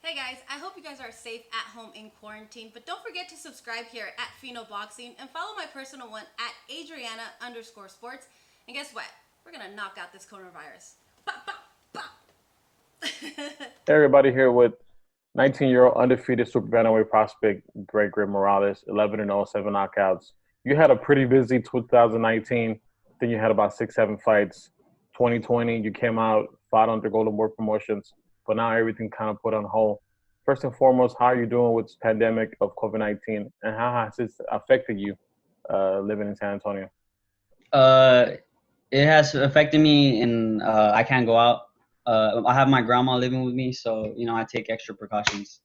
Hey guys, I hope you guys are safe at home in quarantine, but don't forget to subscribe here at Fino Boxing and follow my personal one at Adriana_sports. And guess what? We're gonna knock out this coronavirus. Bop, bop, bop. Everybody here with 19-year-old undefeated super bantamweight prospect Gregory Morales, 11-0, 7 knockouts. You had a pretty busy 2019. Then you had about 6, 7 fights. 2020, you came out, fought under Golden Boy Promotions, but now everything kind of put on hold. First and foremost, how are you doing with this pandemic of COVID-19, and how has this affected you living in San Antonio? Uh, it has affected me, and I can't go out. I have my grandma living with me, so I take extra precautions.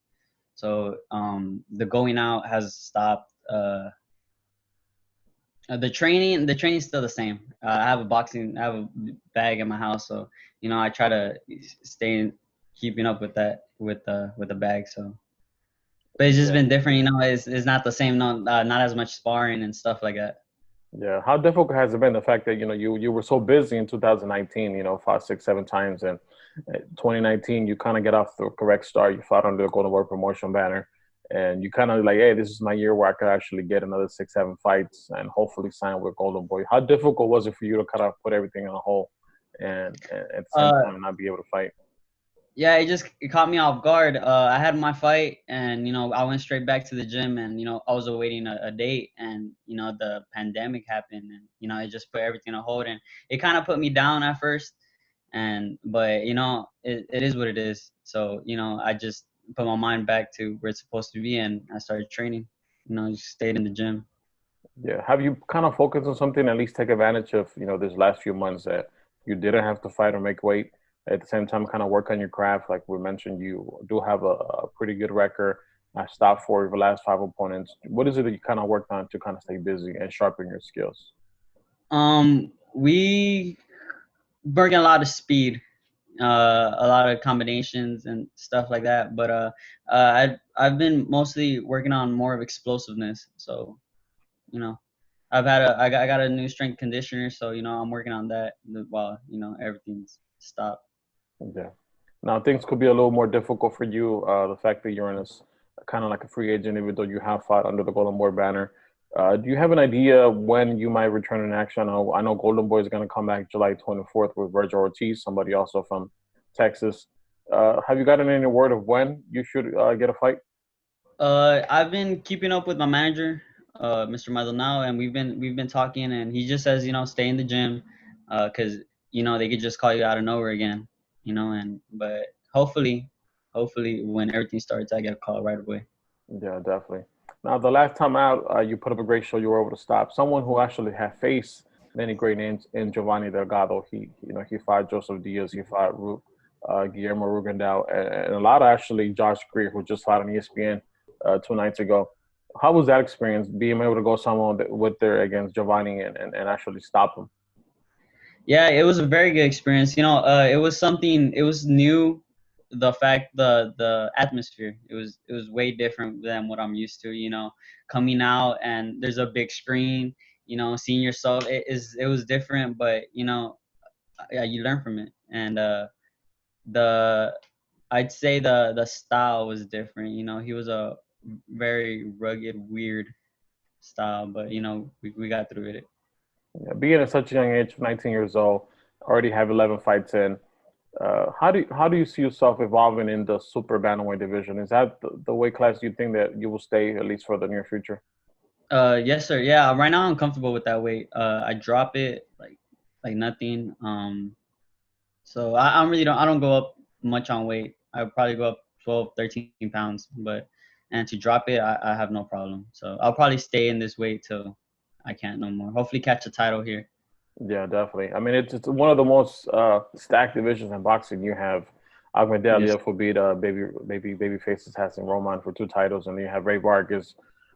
So the going out has stopped. The training's still the same. I have a bag in my house, so I try to stay keeping up with that with the bag. So, but it's just Yeah, been different. It's not the same. Not as much sparring and stuff like that. yeah. How difficult has it been? The fact that you were so busy in 2019, fought 6, 7 times, and 2019 you kind of get off the correct start. You fought under the Golden Boy Promotion banner, and you kind of like, hey, this is my year where I could actually get another 6, 7 fights and hopefully sign with Golden Boy. How difficult was it for you to kind of put everything on hold and at the same Uh, time not be able to fight? Yeah, it caught me off guard. I had my fight, and I went straight back to the gym, and I was awaiting a date, and the pandemic happened, and it just put everything on hold, and it kind of put me down at first, but it is what it is. So I just put my mind back to where it's supposed to be, and I started training. Just stayed in the gym. Yeah. Have you kind of focused on something, at least take advantage of, this last few months that you didn't have to fight or make weight? At the same time, kind of work on your craft. Like we mentioned, you do have a pretty good record. I stopped for your last 5 opponents. What is it that you kind of worked on to kind of stay busy and sharpen your skills? We working a lot of speed, a lot of combinations and stuff like that. But I've been mostly working on more of explosiveness. So you know, I got a new strength conditioner. So I'm working on that while everything's stopped. Yeah. Now things could be a little more difficult for you. The fact that you're in this kind of like a free agent, even though you have fought under the Golden Boy banner. Do you have an idea when you might return in action? I know Golden Boy is going to come back July 24th with Virgil Ortiz, somebody also from Texas. Have you gotten any word of when you should get a fight? I've been keeping up with my manager, Mr. Maldonado, and we've been talking, and he just says stay in the gym, cause they could just call you out of nowhere again, and but hopefully when everything starts, I get a call right away. Yeah, definitely. Now, the last time out, you put up a great show. You were able to stop someone who actually had faced many great names in Giovanni Delgado. He fought Joseph Diaz. He fought Guillermo Rugendao, and a lot of actually Josh Greer, who just fought on ESPN 2 nights ago. How was that experience being able to go someone with there against Giovanni and actually stop him? Yeah, it was a very good experience. It was something. It was new. The atmosphere. It was way different than what I'm used to. Coming out and there's a big screen. Seeing yourself. It was different, but yeah, you learn from it. And the I'd say the style was different. He was a very rugged, weird style, but we got through it. Yeah, being at such a young age, 19 years old, already have 11 fights in. How do you see yourself evolving in the super bantamweight division? Is that the weight class you think that you will stay at least for the near future? Yes, sir. Yeah, right now I'm comfortable with that weight. I drop it like nothing. So I really don't. I don't go up much on weight. I probably go up 12, 13 pounds, and to drop it, I have no problem. So I'll probably stay in this weight till I can't no more. Hopefully, catch a title here. Yeah, definitely. I mean, it's one of the most stacked divisions in boxing. You have Ahmed Yes. Dalia who beat baby faces Hassan Roman for 2 titles, and then you have Ray Vargas,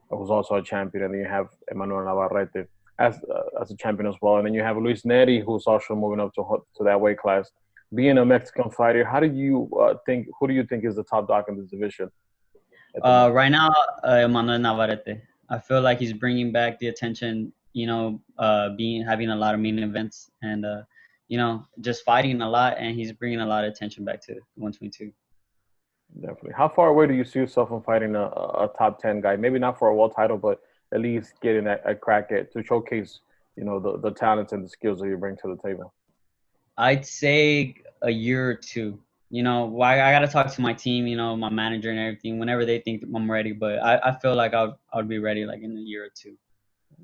who's also a champion, and then you have Emmanuel Navarrete as a champion as well, and then you have Luis Neri, who's also moving up to that weight class. Being a Mexican fighter, how do you think? Who do you think is the top dog in this division at the moment? Right now, Manuel Navarrete. I feel like he's bringing back the attention. Being having a lot of main events and just fighting a lot, and he's bringing a lot of attention back to 122. Definitely. How far away do you see yourself from fighting a top 10 guy? Maybe not for a world title, but at least getting a crack at to showcase, the talents and the skills that you bring to the table. I'd say a year or two. Why I gotta talk to my team, my manager and everything, whenever they think I'm ready. But I feel like I'll be ready like in a year or two.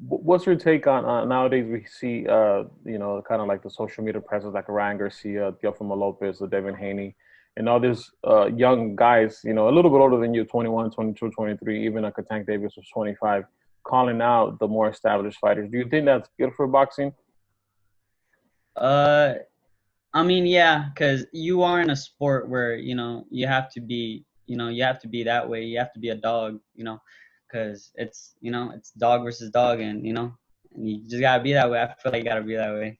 What's your take on nowadays? We see, kind of like the social media presence like Ryan Garcia, Teofimo Lopez, Devin Haney, and all these young guys, a little bit older than you, 21, 22, 23, even a Tank Davis was 25, calling out the more established fighters. Do you think that's good for boxing? Uh, I mean, yeah, because you are in a sport where you have to be that way. You have to be a dog, because it's dog versus dog, and you just gotta be that way. I feel like you gotta be that way.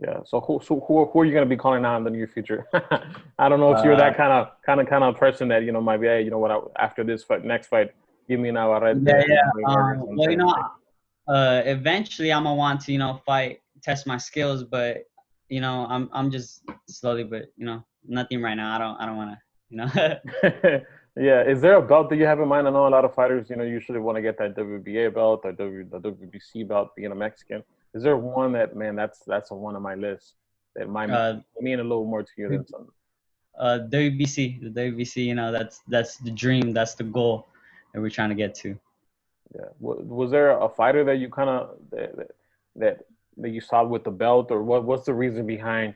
Yeah. So who are you going to be calling out in the near future? I don't know if you're Uh, that kind of person that might be, hey, you know what? After this fight, next fight, give me an Navarrete, yeah, yeah. Mayweather, or Well, something. eventually I'm gonna want to, test my skills, but I'm just slowly, but nothing right now. I don't wanna, you know. Yeah. Is there a belt that you have in mind? I know a lot of fighters, usually want to get that WBA belt or the WBC belt, being a Mexican. Is there one that, man, that's on one of my lists that might uh, mean a little more to you than some? WBC, the WBC, that's the dream, that's the goal that we're trying to get to. Yeah. Was there a fighter that you kind of that that you saw with the belt, or what's the reason behind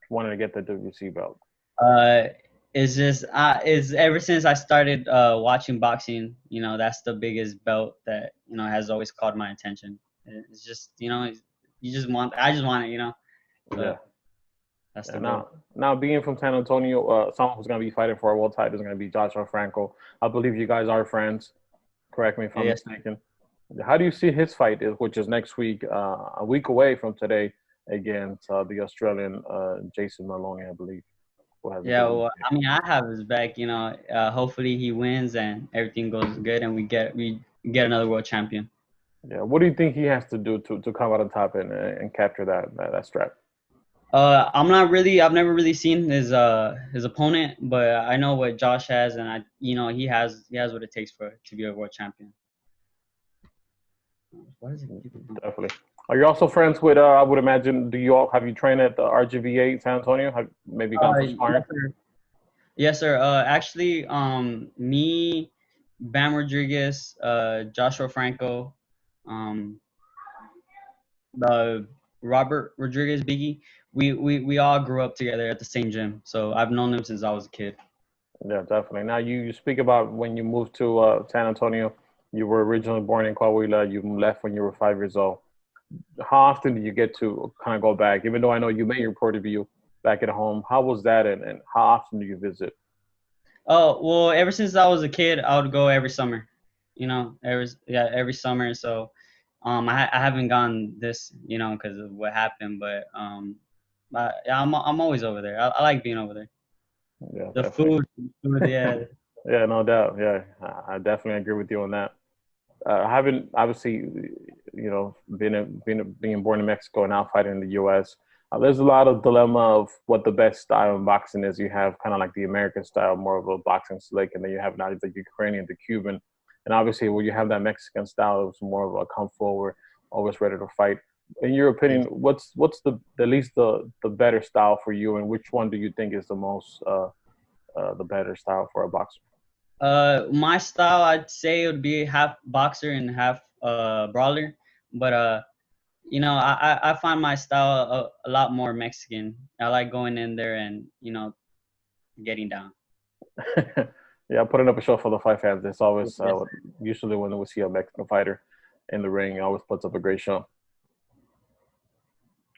wanting to get the WC belt? Uh, it's just is ever since I started watching boxing, that's the biggest belt that has always caught my attention. It's just I just want it, Yeah. so that's Yeah. the Now, goal. now being from San Antonio, someone who's going to be fighting for a world title is going to be Joshua Franco. I believe you guys are friends. Correct me if I'm Yes. mistaken. How do you see his fight, which is next week, a week away from today, against the Australian Jason Maloney, I believe, who has a Yeah, W. well, I mean, I have his back. Hopefully he wins and everything goes good, and we get another world champion. Yeah. What do you think he has to do to come out on top and capture that strap? I'm not really. I've never really seen his opponent, but I know what Josh has, and he has what it takes for to be a world champion. What is it? Definitely. Are you also friends with? I would imagine. Do you all have you trained at the RGVA San Antonio? Have maybe gone for sparring? Yes, sir. Yes, sir. Actually, me, Bam Rodriguez, Joshua Franco, um, Robert Rodriguez, Biggie. We all grew up together at the same gym, so I've known them since I was a kid. Yeah, definitely. Now you speak about when you moved to San Antonio. You were originally born in Coahuila. You left when you were 5 years old. How often do you get to kind of go back? Even though I know you made your port debut back at home, how was that, and how often do you visit? Oh, well, ever since I was a kid, I would go every summer. Every summer. So, I haven't gone this, because of what happened, but yeah, I'm always over there. I like being over there. Yeah, The definitely. food, yeah. Yeah, no doubt. Yeah, I definitely agree with you on that. I haven't obviously, being born in Mexico and now fighting in the U.S. There's a lot of dilemma of what the best style in boxing is. You have kind of like the American style, more of a boxing slick, and then you have now the Ukrainian, the Cuban, and obviously when you have that Mexican style, it's more of a come forward, always ready to fight. In your opinion, Yes. what's the least the better style for you, and which one do you think is the most the better style for a boxer? My style, I'd say it would be half boxer and half brawler, but I find my style a lot more Mexican. I like going in there and getting down. Yeah, putting up a show for the fight fans. It's always Yes. usually when we see a Mexican fighter in the ring, it always puts up a great show.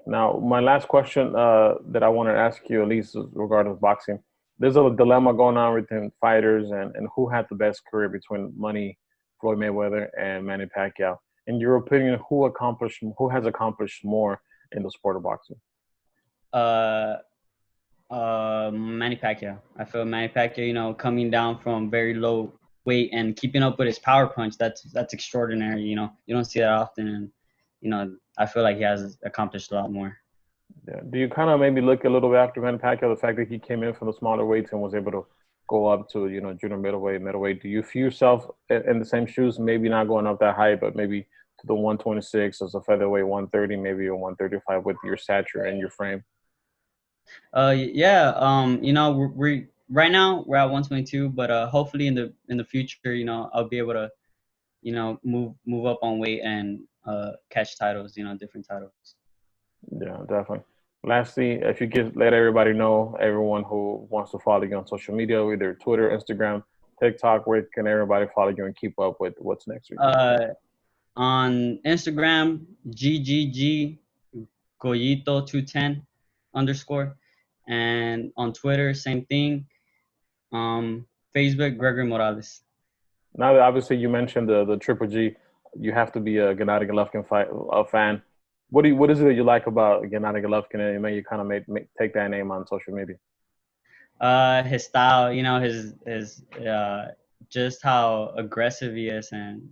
Now, my last question that I want to ask you, at least regarding boxing, there's a dilemma going on within fighters and who had the best career between Money, Floyd Mayweather, and Manny Pacquiao. In your opinion, who has accomplished more in the sport of boxing? Uh, Manny Pacquiao. I feel Manny Pacquiao, coming down from very low weight and keeping up with his power punch. That's extraordinary. You don't see that often, and I feel like he has accomplished a lot more. Yeah. Do you kind of maybe look a little bit after Manny Pacquiao, the fact that he came in from the smaller weights and was able to go up to, you know, junior middleweight. Do you feel yourself in the same shoes? Maybe not going up that high, but maybe to the 126 as a featherweight, 130, maybe a 135 with your stature and your frame. Yeah. You know, we right now we're at 122, but hopefully in the future, you know, I'll be able to, you know, move up on weight and catch titles, you know, different titles. Yeah, definitely. Lastly, if you could let everybody know, everyone who wants to follow you on social media, either Twitter, Instagram, TikTok, where can everybody follow you and keep up with what's next for you? On Instagram, GGG Goyito 210 underscore, and on Twitter, same thing. Facebook, Gregory Morales. Now that obviously you mentioned the Triple G, you have to be a Gennady Golovkin fan. What is it that you like about Gennady Golovkin, and it made you kind of take that name on social media? His style, you know, his just how aggressive he is, and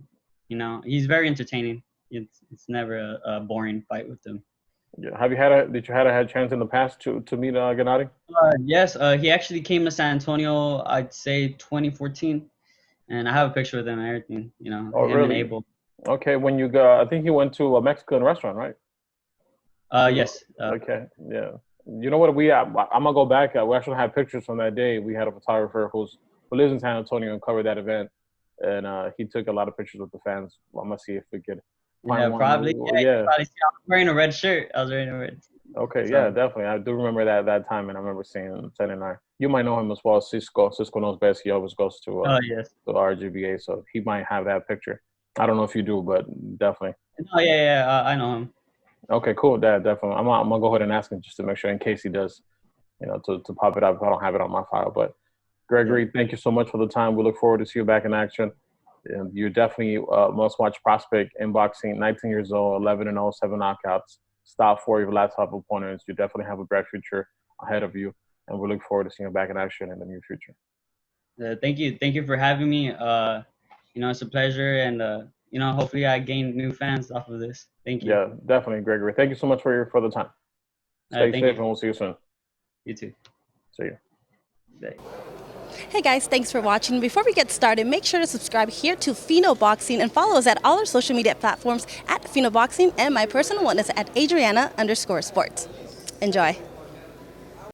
you know, he's very entertaining. It's never a boring fight with him. Yeah. Did you had a chance in the past to meet Gennady? Yes, he actually came to San Antonio, I'd say 2014, and I have a picture with him and everything. You know, Oh, him and really? Abel. Okay, when you go, I think he went to a Mexican restaurant, right? Yes. Okay, yeah. You know what? I'm gonna go back. We actually have pictures from that day. We had a photographer who lives in San Antonio and covered that event, and he took a lot of pictures with the fans. I'm gonna see if we could find Yeah, one. probably. Yeah, you Yeah. probably see I was wearing a red shirt. I was wearing a red. Okay, So, yeah, definitely. I do remember that time, and I remember seeing him sending our. You might know him as well, Cisco. Cisco knows best. He always goes to oh yes. the RGBA, so he might have that picture. I don't know if you do, but definitely. Oh yeah. I know him. Okay, cool. Definitely. I'm gonna go ahead and ask him just to make sure in case he does, you know, to pop it up if I don't have it on my file. But Gregory, thank you so much for the time. We look forward to see you back in action. And you're definitely a must-watch prospect in boxing. 19 years old, 11-0, 7 knockouts. Stop 4 of your last top opponents. You definitely have a bright future ahead of you, and we look forward to seeing you back in action in the near future. Thank you for having me. You know, it's a pleasure, and you know, hopefully I gain new fans off of this. Thank you. Yeah, definitely, Gregory. Thank you so much for the time. Stay safe, and we'll see you soon. You too. See you. Bye. Hey guys, thanks for watching. Before we get started, make sure to subscribe here to Fino Boxing and follow us at all our social media platforms at Fino Boxing, and my personal one is at Adriana_sports. Enjoy.